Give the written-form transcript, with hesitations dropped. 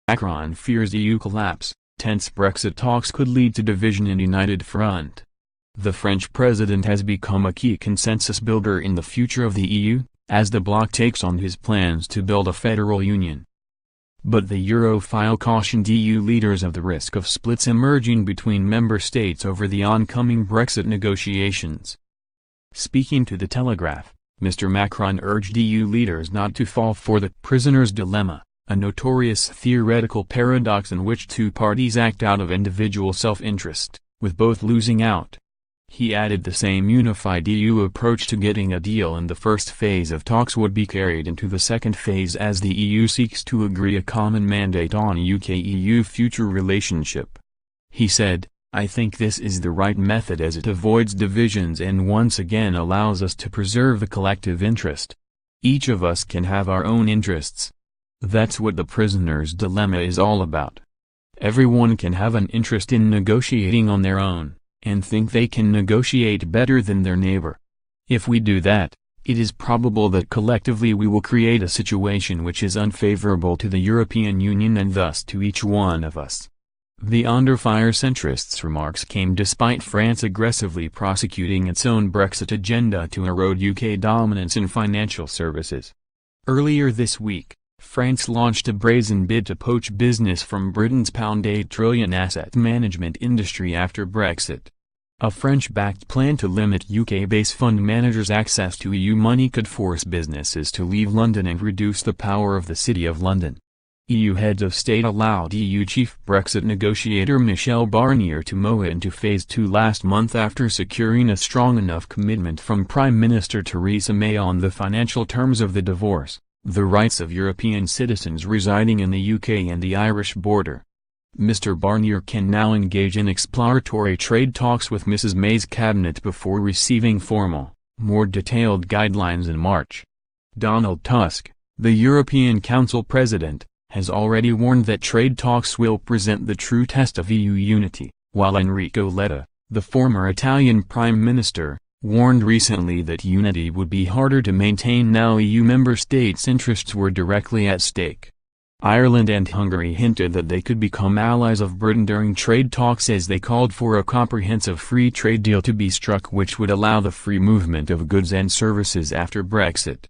Macron fears EU collapse. Tense Brexit talks could lead to division in united front. The French president has become a key consensus builder in the future of the EU, as the bloc takes on his plans to build a federal union. But the europhile cautioned EU leaders of the risk of splits emerging between member states over the oncoming Brexit negotiations. Speaking to the Telegraph, Mr. Macron urged EU leaders not to fall for the prisoner's dilemma, a notorious theoretical paradox in which two parties act out of individual self-interest, with both losing out. He added the same unified EU approach to getting a deal in the first phase of talks would be carried into the second phase as the EU seeks to agree a common mandate on UK-EU future relationship. He said, "I think this is the right method as it avoids divisions and once again allows us to preserve the collective interest. Each of us can have our own interests. That's what the prisoner's dilemma is all about. Everyone can have an interest in negotiating on their own, and think they can negotiate better than their neighbor. If we do that, it is probable that collectively we will create a situation which is unfavorable to the European Union and thus to each one of us." The under-fire centrist's remarks came despite France aggressively prosecuting its own Brexit agenda to erode UK dominance in financial services. Earlier this week, France launched a brazen bid to poach business from Britain's £8 trillion asset management industry after Brexit. A French-backed plan to limit UK-based fund managers' access to EU money could force businesses to leave London and reduce the power of the City of London. EU heads of state allowed EU chief Brexit negotiator Michel Barnier to mow into Phase 2 last month after securing a strong enough commitment from Prime Minister Theresa May on the financial terms of the divorce, the rights of European citizens residing in the UK and the Irish border. Mr. Barnier can now engage in exploratory trade talks with Mrs. May's cabinet before receiving formal, more detailed guidelines in March. Donald Tusk, the European Council president, has already warned that trade talks will present the true test of EU unity, while Enrico Letta, the former Italian prime minister, warned recently that unity would be harder to maintain now EU member states' interests were directly at stake. Ireland and Hungary hinted that they could become allies of Britain during trade talks as they called for a comprehensive free trade deal to be struck which would allow the free movement of goods and services after Brexit.